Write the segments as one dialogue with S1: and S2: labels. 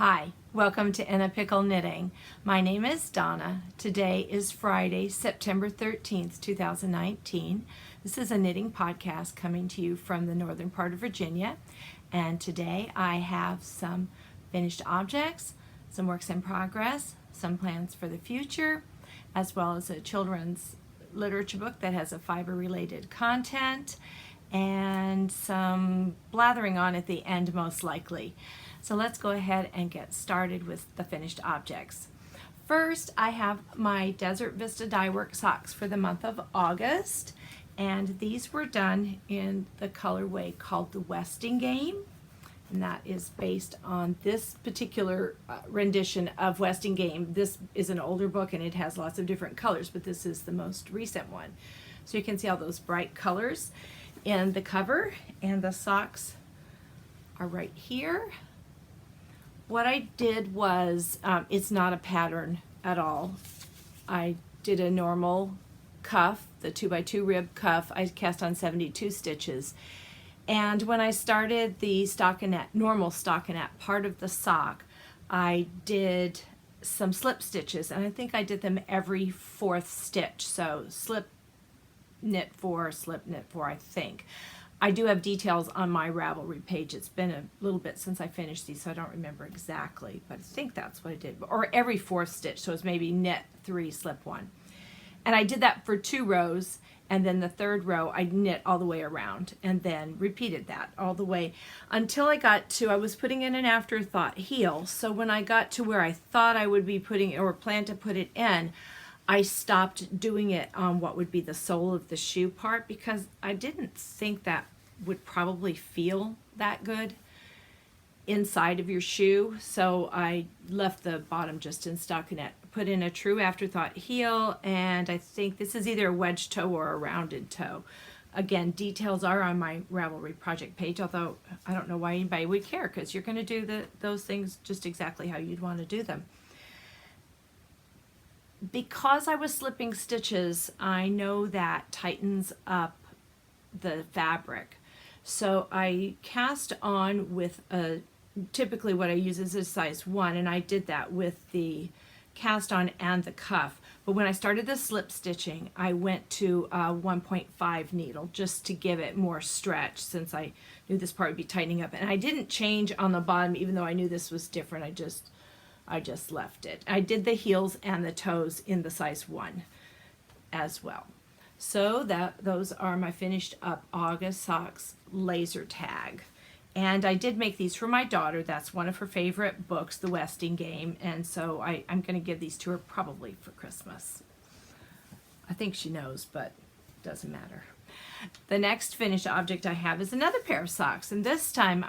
S1: Hi, welcome to In a Pickle Knitting. My name is Donna. Today is Friday, September 13th, 2019. This is a knitting podcast coming to you from the northern part of Virginia. And today I have some finished objects, some works in progress, some plans for the future, as well as a children's literature book that has a fiber-related content, and some blathering on at the end most likely. So let's go ahead and get started with the finished objects. First, I have my Desert Vista dye work socks for the month of August, and these were done in the colorway called the Westing Game, and that is based on this particular rendition of Westing Game. This is an older book and it has lots of different colors, but this is the most recent one. So you can see all those bright colors in the cover, and the socks are right here. What I did was, it's not a pattern at all. I did a normal cuff, the 2x2 rib cuff. I cast on 72 stitches. And when I started the stockinette, normal stockinette part of the sock, I did some slip stitches, and I think I did them every fourth stitch. So slip, knit 4, slip, knit 4, I think. I do have details on my Ravelry page. It's been a little bit since I finished these, so I don't remember exactly, but I think that's what I did. Or every fourth stitch, so it's maybe knit 3, slip 1. And I did that for 2 rows, and then the third row I knit all the way around, and then repeated that all the way until I got to, I was putting in an afterthought heel, so when I got to where I thought I would be putting, or plan to put it in, I stopped doing it on what would be the sole of the shoe part, because I didn't think that would probably feel that good inside of your shoe. So I left the bottom just in stockinette, put in a true afterthought heel, and I think this is either a wedge toe or a rounded toe. Again, details are on my Ravelry project page, although I don't know why anybody would care, because you're going to do those things just exactly how you'd want to do them. Because I was slipping stitches, I know that tightens up the fabric. So I cast on with typically what I use is a size 1, and I did that with the cast on and the cuff. But when I started the slip stitching, I went to a 1.5 needle just to give it more stretch, since I knew this part would be tightening up. And I didn't change on the bottom, even though I knew this was different. I just left it. I did the heels and the toes in the size 1 as well. So those are my finished up August socks laser tag. And I did make these for my daughter. That's one of her favorite books, The Westing Game. And so I'm going to give these to her probably for Christmas. I think she knows, but it doesn't matter. The next finished object I have is another pair of socks. And this time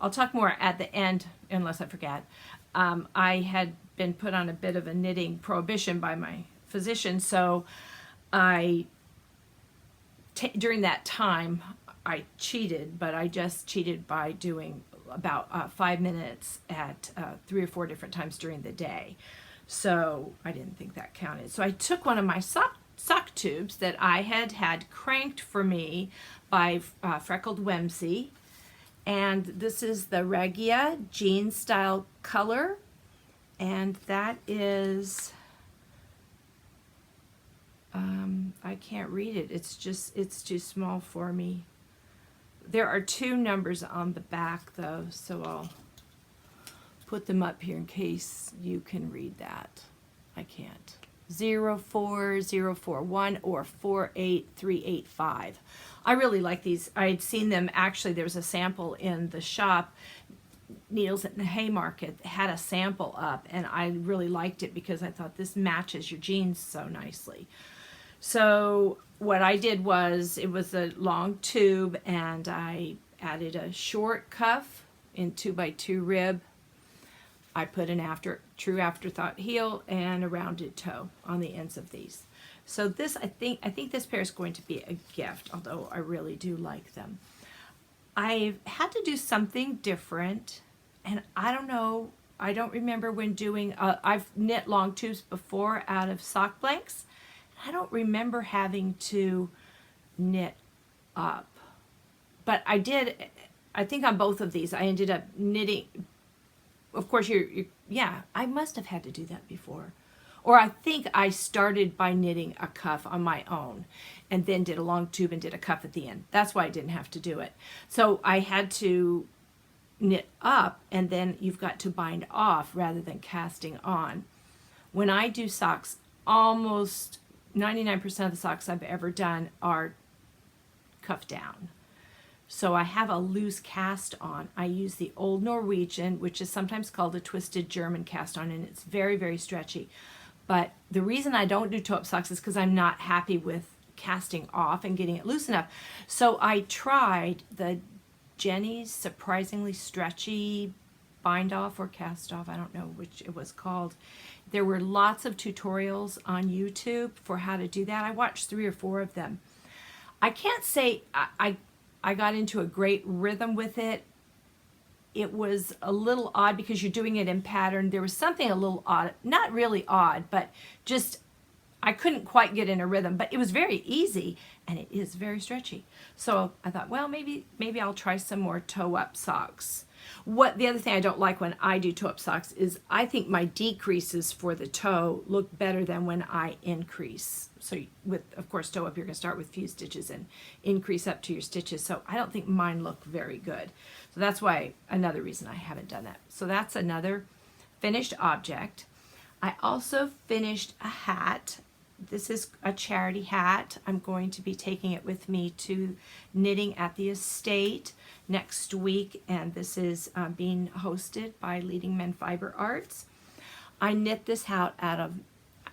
S1: I'll talk more at the end, unless I forget. I had been put on a bit of a knitting prohibition by my physician, so during that time I cheated, but I just cheated by doing about 5 minutes at 3 or 4 different times during the day. So I didn't think that counted. So I took one of my sock tubes that I had cranked for me by Freckled Whimsy, and this is the Reggae jean style color, and that is I can't read it. It's too small for me. There are 2 numbers on the back though, so I'll put them up here in case you can read that. I can't. 04041 or 48385. I really like these. I had seen them, actually there was a sample in the shop, Needles at the Haymarket had a sample up, and I really liked it because I thought this matches your jeans so nicely. So what I did was, it was a long tube, and I added a short cuff in 2x2 rib. I put an true afterthought heel and a rounded toe on the ends of these. So this, I think this pair is going to be a gift, although I really do like them. I had to do something different, and I don't know, I don't remember when doing, I've knit long tubes before out of sock blanks. I don't remember having to knit up, but I did, I think on both of these, I ended up knitting, of course, yeah, I must have had to do that before. Or I think I started by knitting a cuff on my own and then did a long tube and did a cuff at the end. That's why I didn't have to do it. So I had to knit up, and then you've got to bind off rather than casting on. When I do socks, almost 99% of the socks I've ever done are cuff down. So I have a loose cast on. I use the old Norwegian, which is sometimes called a twisted German cast on, and it's very, very stretchy. But the reason I don't do toe-up socks is because I'm not happy with casting off and getting it loose enough. So I tried the Jenny's surprisingly stretchy bind off or cast off. I don't know which it was called. There were lots of tutorials on YouTube for how to do that. I watched 3 or 4 of them. I can't say I got into a great rhythm with it. It was a little odd because you're doing it in pattern. There was something a little odd, not really odd, but just I couldn't quite get in a rhythm, but it was very easy and it is very stretchy. So I thought, well, maybe I'll try some more toe-up socks. The other thing I don't like when I do toe-up socks is I think my decreases for the toe look better than when I increase. So with, of course, toe-up, you're going to start with few stitches and increase up to your stitches. So I don't think mine look very good. So that's why, another reason I haven't done that. So that's another finished object. I also finished a hat. This is a charity hat. I'm going to be taking it with me to Knitting at the Estate next week, and this is being hosted by Leading Men Fiber Arts. I knit this hat out of,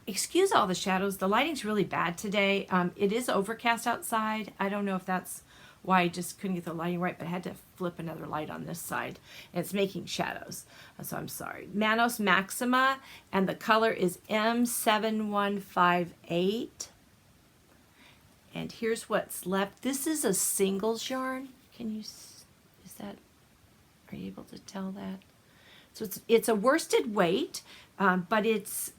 S1: excuse all the shadows, the lighting's really bad today. It is overcast outside. I don't know if that's why I just couldn't get the lighting right, but I had to flip another light on this side, and it's making shadows, so I'm sorry. Manos Maxima, and the color is M7158. And here's what's left. This is a singles yarn. Can you, are you able to tell that? So it's a worsted weight, but it's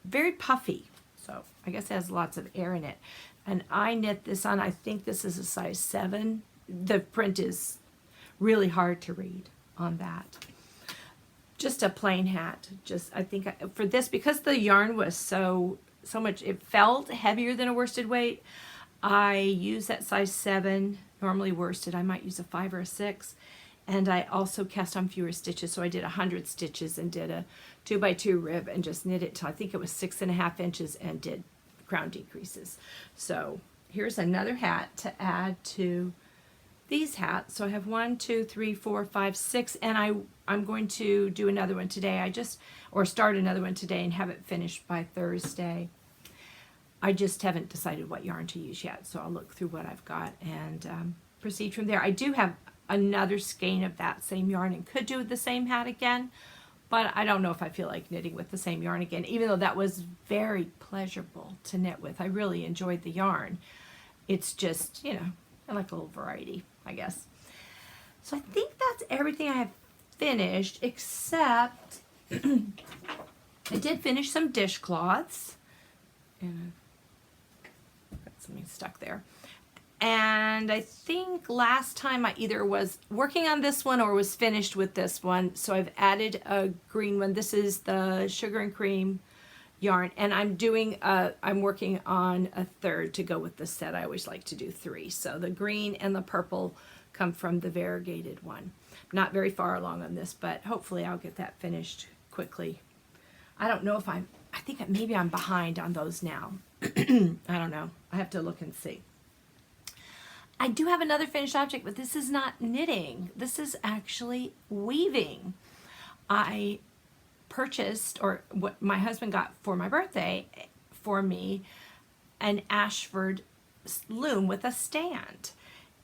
S1: very puffy. So I guess it has lots of air in it. And I knit this on, I think this is a size 7. The print is really hard to read on that. Just a plain hat. I think for this, because the yarn was so much, it felt heavier than a worsted weight, I use that size 7, normally worsted. I might use a 5 or a 6. And I also cast on fewer stitches, so I did 100 stitches and did a 2x2 rib and just knit it till I think it was 6.5 inches and did crown decreases. So here's another hat to add to these hats. So I have 1, 2, 3, 4, 5, 6, and I'm going to do another one today. Or start another one today and have it finished by Thursday. I just haven't decided what yarn to use yet, so I'll look through what I've got and proceed from there. I do have another skein of that same yarn and could do the same hat again, but I don't know if I feel like knitting with the same yarn again, even though that was very pleasurable to knit with. I really enjoyed the yarn. It's just, I like a little variety, I guess. So I think that's everything I have finished, except I did finish some dishcloths. And I've got something stuck there. And I think last time I either was working on this one or was finished with this one. So I've added a green one. This is the Sugar and Cream yarn. And I'm working on a third to go with the set. I always like to do 3. So the green and the purple come from the variegated one. Not very far along on this, but hopefully I'll get that finished quickly. I don't know if I think maybe I'm behind on those now. I don't know. I have to look and see. I do have another finished object, but this is not knitting. This is actually weaving. I purchased, or what my husband got for my birthday for me, an Ashford loom with a stand.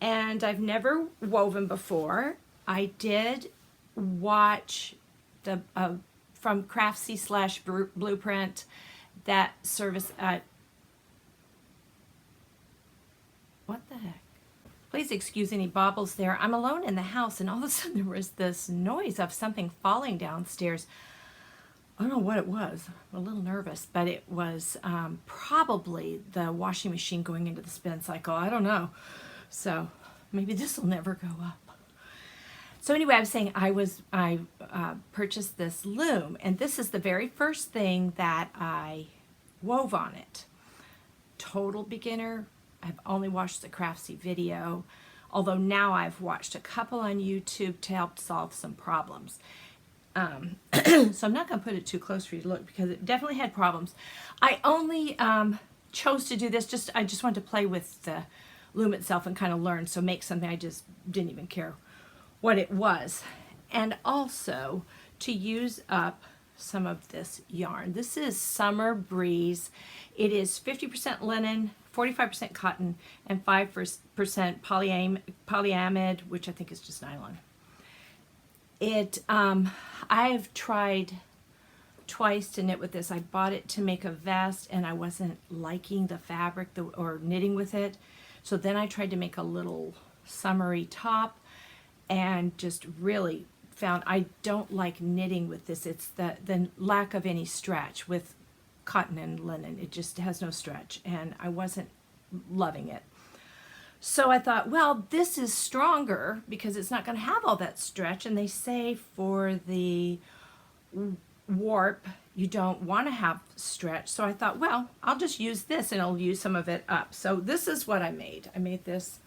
S1: And I've never woven before. I did watch the from Craftsy/Blueprint, that service at, what the heck? Please excuse any bobbles there. I'm alone in the house, and all of a sudden there was this noise of something falling downstairs. I don't know what it was. I'm a little nervous, but it was probably the washing machine going into the spin cycle. I don't know. So maybe this will never go up. So anyway, I was saying I purchased this loom, and this is the very first thing that I wove on it. Total beginner. I've only watched the Craftsy video, although now I've watched a couple on YouTube to help solve some problems. So I'm not going to put it too close for you to look because it definitely had problems. I only chose to do this, I just wanted to play with the loom itself and kind of learn, so make something I just didn't even care what it was. And also to use up some of this yarn. This is Summer Breeze. It is 50% linen, 45% cotton, and 5% polyamide, which I think is just nylon. I've tried twice to knit with this. I bought it to make a vest and I wasn't liking the fabric or knitting with it. So then I tried to make a little summery top and just really found I don't like knitting with this. It's the lack of any stretch with cotton and linen. It just has no stretch and I wasn't loving it. So I thought, well, this is stronger because it's not going to have all that stretch. And they say for the warp, you don't want to have stretch. So I thought, well, I'll just use this and I'll use some of it up. So this is what I made. I made this.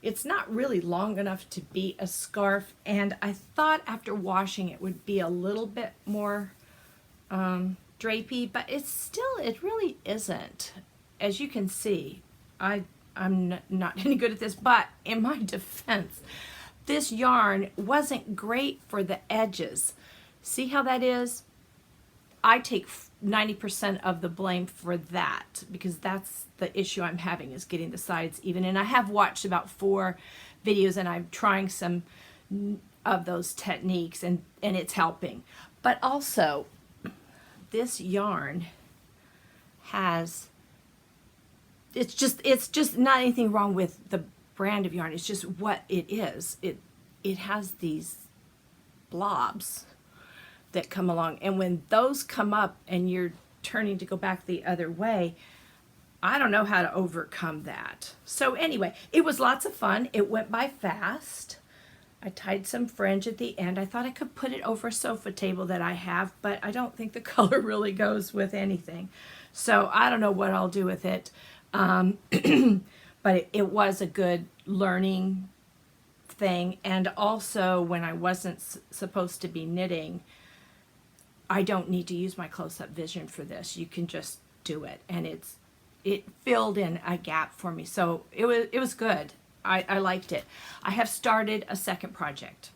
S1: It's not really long enough to be a scarf. And I thought after washing it would be a little bit more drapey, but it really isn't. As you can see, I'm not any good at this, but in my defense, this yarn wasn't great for the edges. See how that is? I take 90% of the blame for that because that's the issue I'm having is getting the sides even. And I have watched about 4 videos and I'm trying some of those techniques and it's helping. But also, this yarn has... It's just not anything wrong with the brand of yarn. It's just what it is. It has these blobs that come along. And when those come up and you're turning to go back the other way, I don't know how to overcome that. So anyway, it was lots of fun. It went by fast. I tied some fringe at the end. I thought I could put it over a sofa table that I have, but I don't think the color really goes with anything. So I don't know what I'll do with it. But it was a good learning thing. And also when I wasn't supposed to be knitting, I don't need to use my close-up vision for this. You can just do it. And it filled in a gap for me. So it was good. I liked it. I have started a second project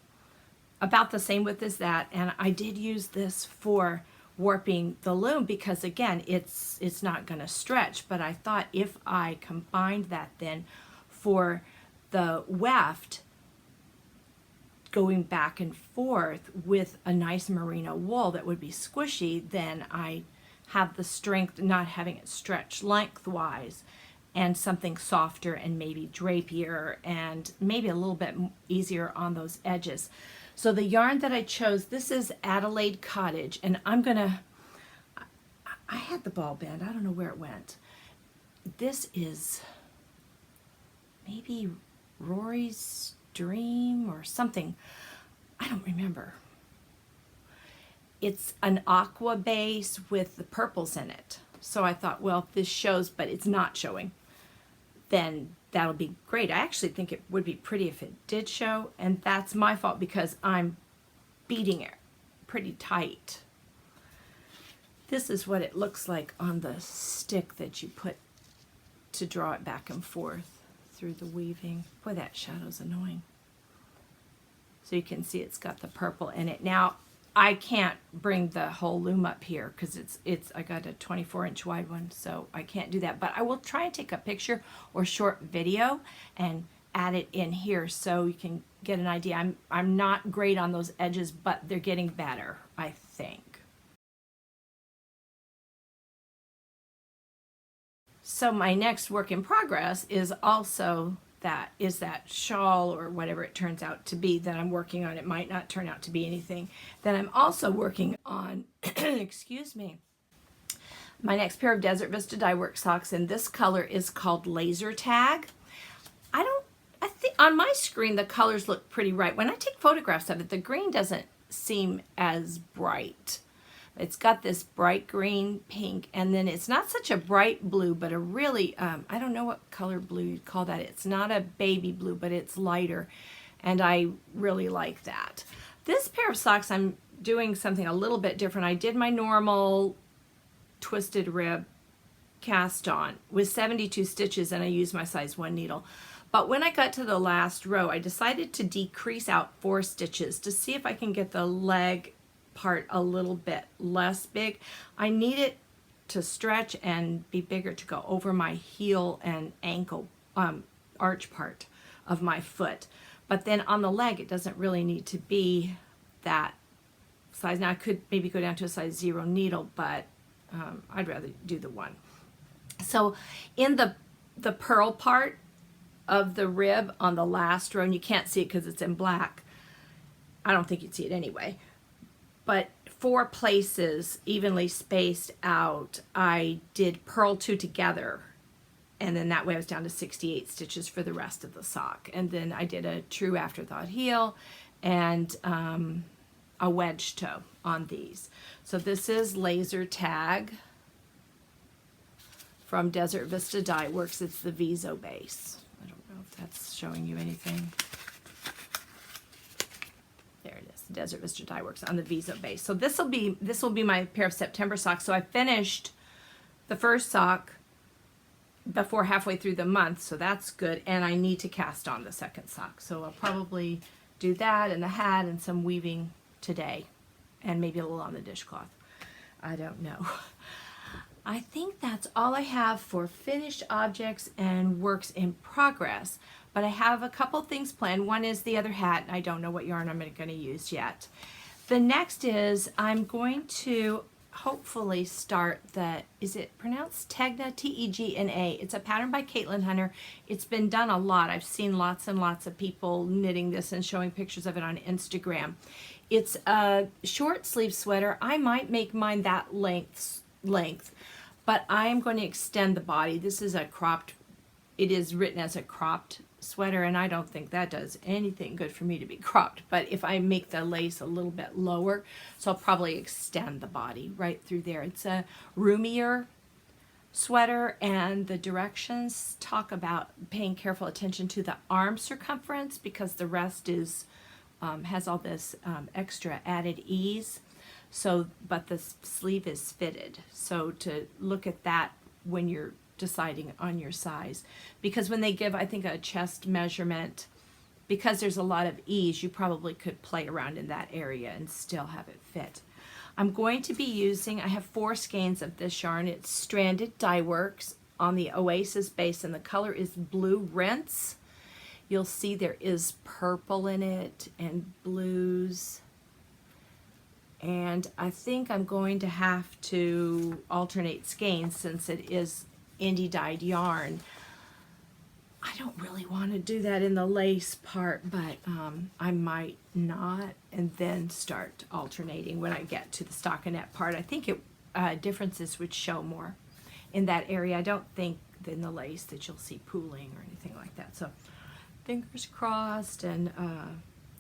S1: about the same width as that. And I did use this for warping the loom because again it's not going to stretch, but I thought if I combined that then for the weft going back and forth with a nice merino wool that would be squishy, then I have the strength not having it stretch lengthwise and something softer and maybe drapier and maybe a little bit easier on those edges. So the yarn that I chose, this is Adelaide Cottage, and I had the ball band, I don't know where it went. This is maybe Rory's Dream or something, I don't remember. It's an aqua base with the purples in it. So I thought, well, if this shows, but it's not showing, then that'll be great. I actually think it would be pretty if it did show, and that's my fault because I'm beating it pretty tight. This is what it looks like on the stick that you put to draw it back and forth through the weaving. Boy, that shadow's annoying. So you can see it's got the purple in it. Now, I can't bring the whole loom up here because I got a 24-inch wide one, so I can't do that. But I will try and take a picture or short video and add it in here so you can get an idea. I'm not great on those edges, but they're getting better, I think. So my next work in progress is also that shawl or whatever it turns out to be that I'm working on. It might not turn out to be anything. Then I'm also working on, excuse me, my next pair of Desert Vista dye work socks, and this color is called Laser Tag. I don't I think on my screen the colors look pretty right. When I take photographs of it, the green doesn't seem as bright. It's got this bright green, pink, and then it's not such a bright blue, but a really, I don't know what color blue you'd call that. It's not a baby blue, but it's lighter, and I really like that. This pair of socks, I'm doing something a little bit different. I did my normal twisted rib cast on with 72 stitches, and I used my size 1 needle. But when I got to the last row, I decided to decrease out 4 stitches to see if I can get the leg part a little bit less big. I need it to stretch and be bigger to go over my heel and ankle arch part of my foot. But then on the leg, it doesn't really need to be that size. Now I could maybe go down to a size 0 needle, but I'd rather do the 1. So in the pearl part of the rib on the last row, and you can't see it because it's in black. I don't think you'd see it anyway. But 4 places evenly spaced out, I did purl 2 together, and then that way I was down to 68 stitches for the rest of the sock. And then I did a true afterthought heel and a wedge toe on these. So this is Laser Tag from Desert Vista Dye Works. It's the Viso base. I don't know if that's showing you anything. There it is, Desert Vista Dye Works on the Viso base. So this will be my pair of September socks. So I finished the first sock before halfway through the month, so that's good. And I need to cast on the second sock. So I'll probably do that and the hat and some weaving today, and maybe a little on the dishcloth. I don't know. I think that's all I have for finished objects and works in progress. But I have a couple things planned. One is the other hat, and I don't know what yarn I'm going to use yet. The next is I'm going to hopefully start the, is it pronounced Tegna? Tegna. It's a pattern by Caitlin Hunter. It's been done a lot. I've seen lots and lots of people knitting this and showing pictures of it on Instagram. It's a short sleeve sweater. I might make mine that length, but I am going to extend the body. This is a cropped, it is written as a cropped sweater, and I don't think that does anything good for me to be cropped. But if I make the lace a little bit lower, so I'll probably extend the body right through there. It's a roomier sweater, and the directions talk about paying careful attention to the arm circumference because the rest is has all this extra added ease. So, but the sleeve is fitted. So to look at that when you're deciding on your size, because when they give, I think, a chest measurement, because there's a lot of ease, you probably could play around in that area and still have it fit. I'm going to be using, I have 4 skeins of this yarn. It's Stranded Dye Works on the Oasis base, and the color is Blue Rinse. You'll see there is purple in it and blues. And I think I'm going to have to alternate skeins since it is indie dyed yarn. I don't really want to do that in the lace part, but I might not, and then start alternating when I get to the stockinette part. I think differences would show more in that area. I don't think in the lace that you'll see pooling or anything like that. So fingers crossed. And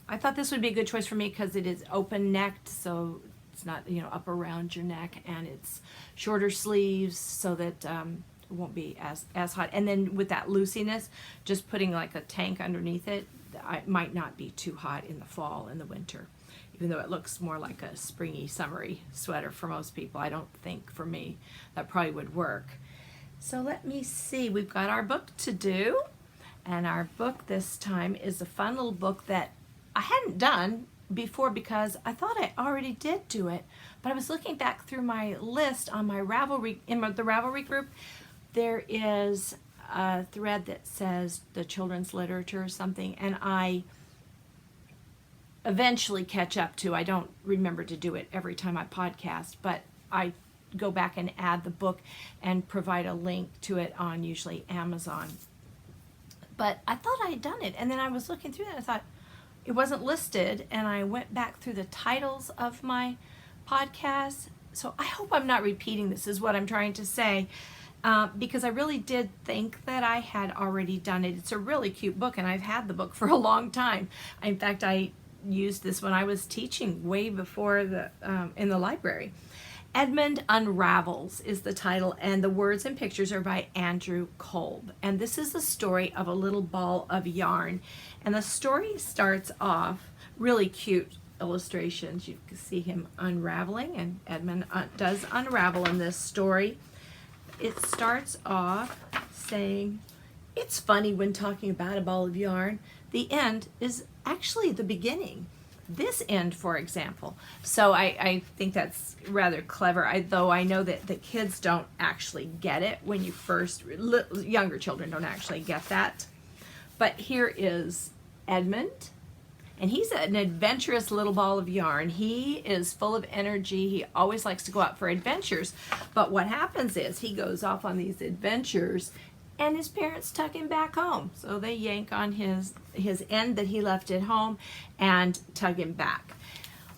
S1: I thought this would be a good choice for me because it is open necked, so it's not, you know, up around your neck, and it's shorter sleeves so that it won't be as hot. And then with that loosiness, just putting like a tank underneath it, it might not be too hot in the fall and the winter. Even though it looks more like a springy, summery sweater for most people, I don't think for me that probably would work. So let me see, we've got our book to do. And our book this time is a fun little book that I hadn't done before because I thought I already did do it. But I was looking back through my list on my Ravelry, in the Ravelry group. There is a thread that says the children's literature or something, and I eventually catch up to. I don't remember to do it every time I podcast, but I go back and add the book and provide a link to it on usually Amazon. But I thought I had done it, and then I was looking through that and I thought it wasn't listed, and I went back through the titles of my podcast. So I hope I'm not repeating this, is what I'm trying to say. because I really did think that I had already done it. It's a really cute book, and I've had the book for a long time. In fact, I used this when I was teaching way before in the library. Edmund Unravels is the title, and the words and pictures are by Andrew Kolb. And this is the story of a little ball of yarn. And the story starts off really cute illustrations. You can see him unraveling, and Edmund does unravel in this story. It starts off saying, "It's funny when talking about a ball of yarn. The end is actually the beginning. This end, for example." So I think that's rather clever, though I know that the kids don't actually get it when you first, younger children don't actually get that. But here is Edmund, and he's an adventurous little ball of yarn. He is full of energy. He always likes to go out for adventures. But what happens is he goes off on these adventures, and his parents tuck him back home. So they yank on his end that he left at home and tug him back.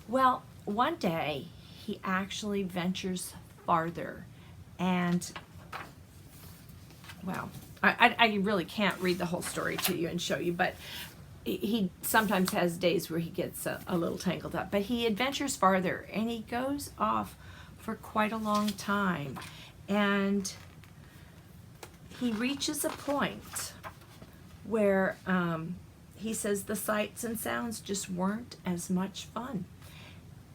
S1: Well, one day he actually ventures farther, and well, I really can't read the whole story to you and show you, but he sometimes has days where he gets a little tangled up, but he adventures farther, and he goes off for quite a long time, and he reaches a point where he says the sights and sounds just weren't as much fun.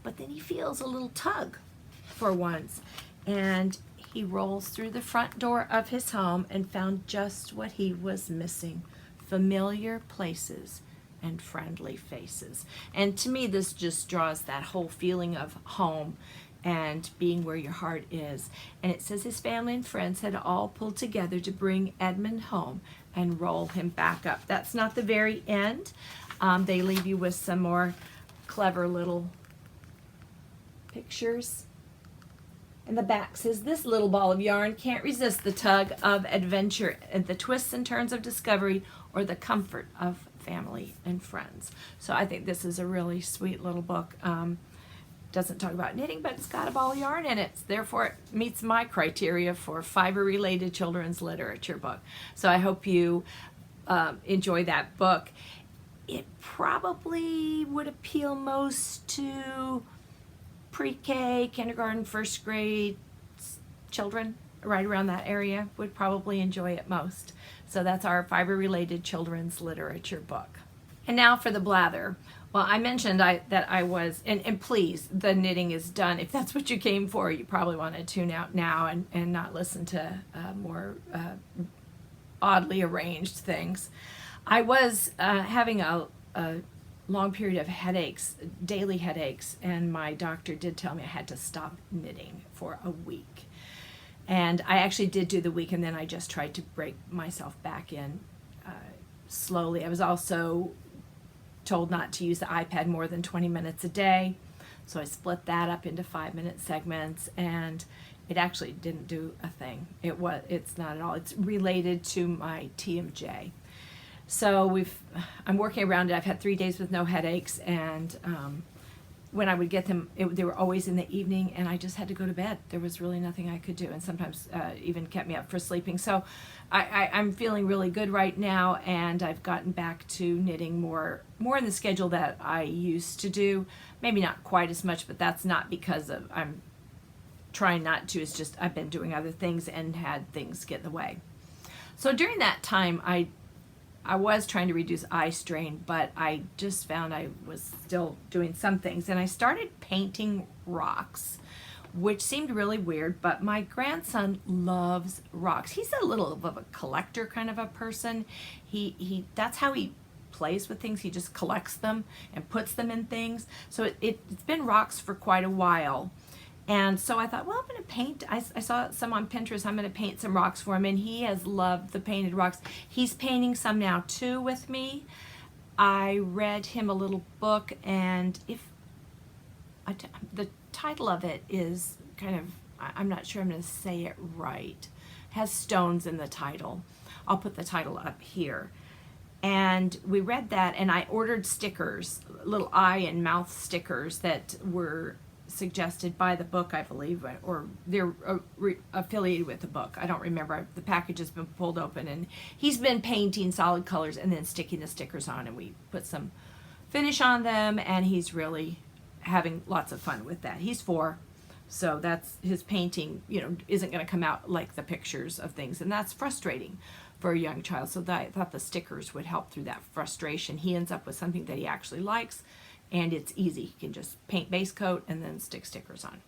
S1: But then he feels a little tug for once, and he rolls through the front door of his home and found just what he was missing: familiar places and friendly faces. And to me, this just draws that whole feeling of home and being where your heart is. And it says his family and friends had all pulled together to bring Edmund home and roll him back up. That's not the very end. They leave you with some more clever little pictures. And the back says, "This little ball of yarn can't resist the tug of adventure and the twists and turns of discovery or the comfort of family and friends." So I think this is a really sweet little book. Doesn't talk about knitting, but it's got a ball of yarn in it. Therefore, it meets my criteria for fiber-related children's literature book. So I hope you enjoy that book. It probably would appeal most to pre-K, kindergarten, first grade children, right around that area would probably enjoy it most. So that's our fiber-related children's literature book. And now for the Blather. Well, I mentioned that I was, and please, the knitting is done. If that's what you came for, you probably want to tune out now and not listen to more oddly arranged things. I was having a long period of headaches, daily headaches, and my doctor did tell me I had to stop knitting for a week. And I actually did do the week, and then I just tried to break myself back in slowly. I was also told not to use the iPad more than 20 minutes a day, so I split that up into 5-minute segments, and it actually didn't do a thing. It's not at all. It's related to my TMJ. So I'm working around it. I've had 3 days with no headaches, and when I would get them, they were always in the evening, and I just had to go to bed. There was really nothing I could do, and sometimes even kept me up for sleeping. So I'm feeling really good right now, and I've gotten back to knitting more in the schedule that I used to do. Maybe not quite as much, but that's not because I'm trying not to. It's just I've been doing other things and had things get in the way. So during that time, I was trying to reduce eye strain, but I just found I was still doing some things. And I started painting rocks, which seemed really weird, but my grandson loves rocks. He's a little of a collector kind of a person. That's how he plays with things. He just collects them and puts them in things. So it's been rocks for quite a while. And so I thought, well, I'm going to paint. I saw some on Pinterest. I'm going to paint some rocks for him, and he has loved the painted rocks. He's painting some now too with me. I read him a little book, and the title of it is kind of, I'm not sure I'm going to say it right. It has stones in the title. I'll put the title up here. And we read that, and I ordered stickers, little eye and mouth stickers that were suggested by the book, I believe, or they're affiliated with the book. I don't remember. The package has been pulled open, and he's been painting solid colors and then sticking the stickers on, and we put some finish on them, and he's really having lots of fun with that. He's 4, so that's his painting, isn't going to come out like the pictures of things, and that's frustrating for a young child. So I thought the stickers would help through that frustration. He ends up with something that he actually likes, and it's easy. He can just paint base coat and then stick stickers on.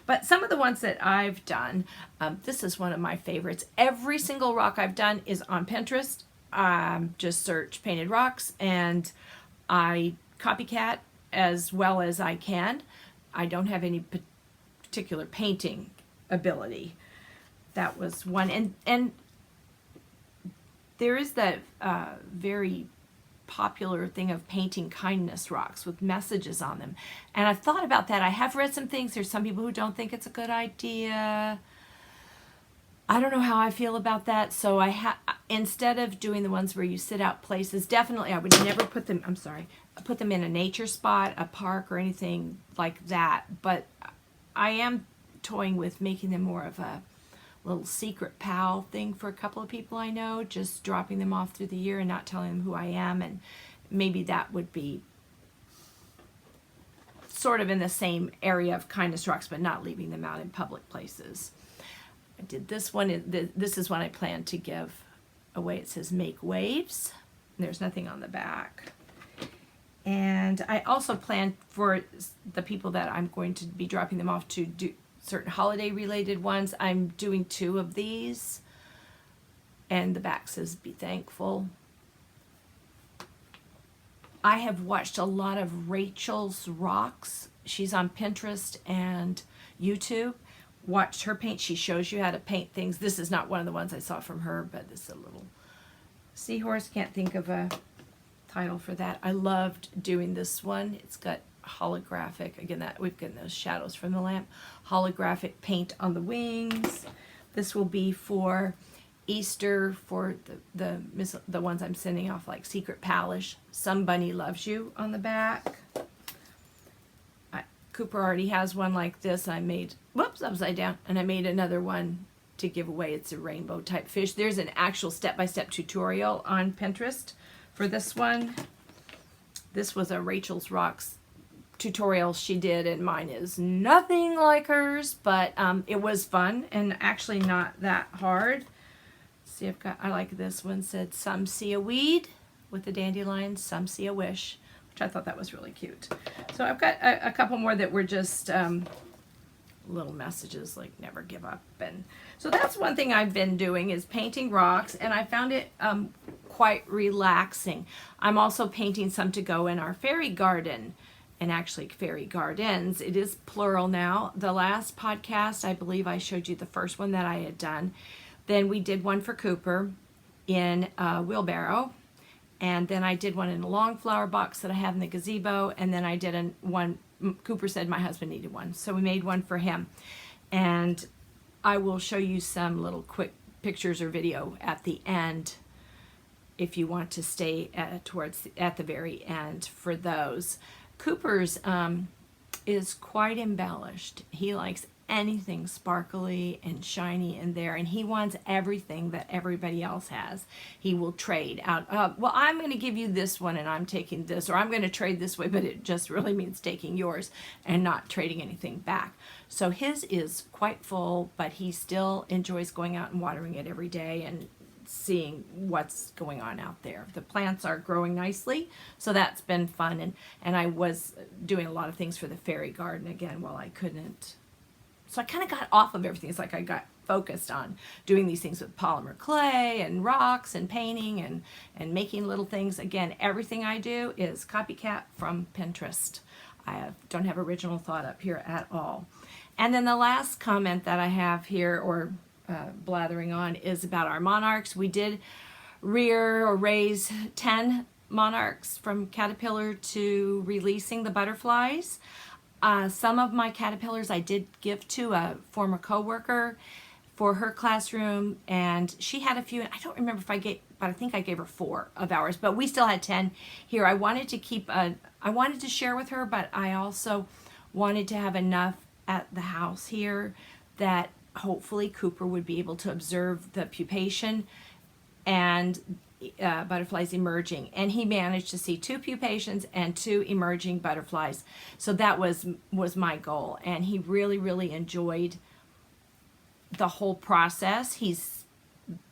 S1: But some of the ones that I've done, this is one of my favorites. Every single rock I've done is on Pinterest. Just search painted rocks, and I copycat as well as I can. I don't have any particular painting ability. That was one. And there is that very popular thing of painting kindness rocks with messages on them. And I've thought about that. I have read some things. There's some people who don't think it's a good idea. I don't know how I feel about that. So instead of doing the ones where you sit out places, definitely I would never put them, put them in a nature spot, a park, or anything like that. But I am toying with making them more of a little secret pal thing for a couple of people I know, just dropping them off through the year and not telling them who I am. And maybe that would be sort of in the same area of kindness rocks, but not leaving them out in public places. I did this one. This is one I plan to give away. It says Make Waves. There's nothing on the back. And I also plan for the people that I'm going to be dropping them off to do certain holiday related ones. I'm doing 2 of these. And the back says Be Thankful. I have watched a lot of Rachel's Rocks. She's on Pinterest and YouTube. Watched her paint. She shows you how to paint things. This is not one of the ones I saw from her, but this is a little seahorse. Can't think of a title for that. I loved doing this one. It's got holographic, again, that we've gotten those shadows from the lamp, holographic paint on the wings. This will be for Easter for the ones I'm sending off, like Secret Palish. Somebody Loves You on the back. Cooper already has one like this. I made, whoops, upside down, and I made another one to give away. It's a rainbow type fish. There's an actual step-by-step tutorial on Pinterest for this one. This was a Rachel's Rocks tutorial she did, and mine is nothing like hers, but it was fun and actually not that hard. See, I like this one. Said Some See a Weed with the dandelion, Some See a Wish, which I thought that was really cute. So I've got a couple more that were just little messages like never give up. And so that's one thing I've been doing, is painting rocks, and I found it quite relaxing. I'm also painting some to go in our fairy garden, and actually fairy gardens. It is plural now. The last podcast, I believe I showed you the first one that I had done. Then we did one for Cooper in a wheelbarrow. And then I did one in a long flower box that I have in the gazebo. And then I did one, Cooper said my husband needed one, so we made one for him. And I will show you some little quick pictures or video at the end if you want to stay at the very end for those. Cooper's is quite embellished. He likes anything sparkly and shiny in there, and he wants everything that everybody else has. He will trade out. Well, I'm going to give you this one, and I'm taking this, or I'm going to trade this way, but it just really means taking yours and not trading anything back. So his is quite full, but he still enjoys going out and watering it every day and seeing what's going on out there. The plants are growing nicely, so that's been fun. And I was doing a lot of things for the fairy garden again while I couldn't. So I kind of got off of everything. It's like I got focused on doing these things with polymer clay and rocks and painting and making little things. Again, everything I do is copycat from Pinterest. Don't have original thought up here at all. And then the last comment that I have here, or blathering on, is about our monarchs. We did rear or raise 10 monarchs from caterpillar to releasing the butterflies. Some of my caterpillars I did give to a former co-worker for her classroom, and she had a few. I don't remember if I gave, but I think I gave her 4 of ours, but we still had 10 here. I wanted to keep I wanted to share with her, but I also wanted to have enough at the house here that hopefully Cooper would be able to observe the pupation and butterflies emerging. And he managed to see 2 pupations and 2 emerging butterflies. So that was my goal. And he really, really enjoyed the whole process. He's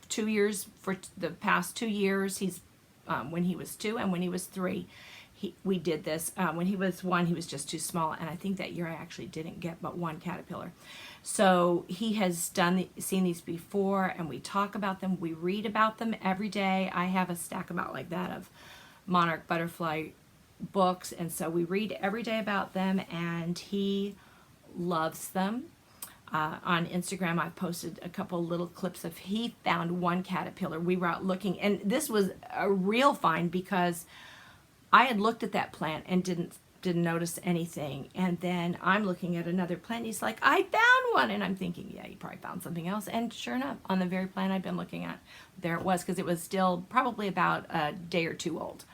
S1: 2 years, for the past 2 years, he's when he was 2 and when he was 3, we did this. When he was 1, he was just too small, and I think that year I actually didn't get but 1 caterpillar. So he has seen these before, and we talk about them. We read about them every day. I have a stack about like that of Monarch Butterfly books, and so we read every day about them, and he loves them. On Instagram, I posted a couple little clips of he found 1 caterpillar. We were out looking, and this was a real find because I had looked at that plant and didn't notice anything. And then I'm looking at another plant. He's like, I found 1. And I'm thinking, yeah, you probably found something else. And sure enough, on the very plant I've been looking at, there it was, because it was still probably about a day or 2 old.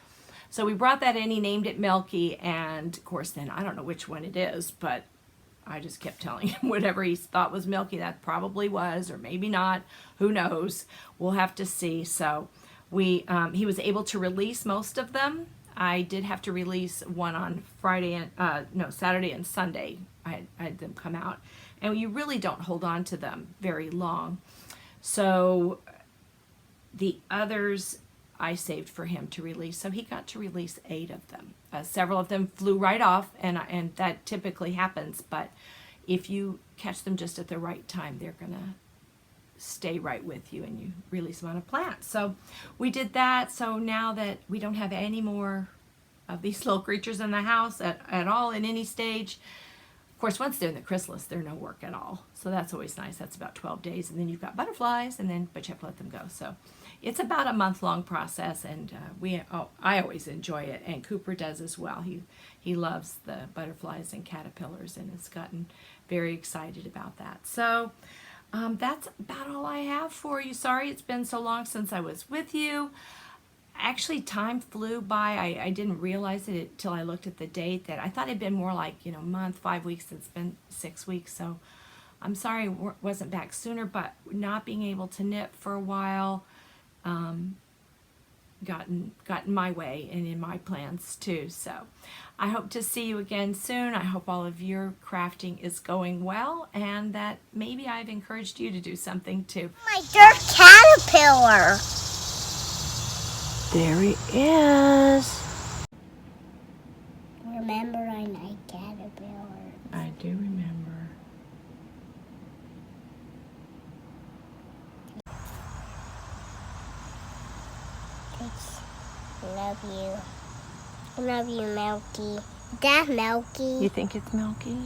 S1: So we brought that in. He named it Milky. And of course, then I don't know which one it is, but I just kept telling him whatever he thought was Milky, that probably was, or maybe not. Who knows? We'll have to see. So he was able to release most of them. I did have to release 1 on Saturday and Sunday. I had them come out. And you really don't hold on to them very long. So the others I saved for him to release. So he got to release 8 of them. Several of them flew right off, and that typically happens. But if you catch them just at the right time, they're going to stay right with you, and you release them on a plant. So we did that. So now that we don't have any more of these little creatures in the house at all in any stage, of course, once they're in the chrysalis, they're no work at all. So that's always nice. That's about 12 days. And then you've got butterflies, but you have to let them go. So it's about a month-long process, and I always enjoy it, and Cooper does as well. He loves the butterflies and caterpillars and has gotten very excited about that. So that's about all I have for you. Sorry it's been so long since I was with you. Actually, time flew by. I didn't realize it until I looked at the date. That I thought it'd been more like, a month, 5 weeks. It's been 6 weeks. So I'm sorry I wasn't back sooner, but not being able to knit for a while gotten my way and in my plans too. So I hope to see you again soon. I hope all of your crafting is going well, and that maybe I've encouraged you to do something too.
S2: My dirt caterpillar.
S1: There he is.
S2: Remember, I like caterpillars.
S1: I do remember.
S2: Love you. Love you, Milky. Is that Milky?
S1: You think it's Milky?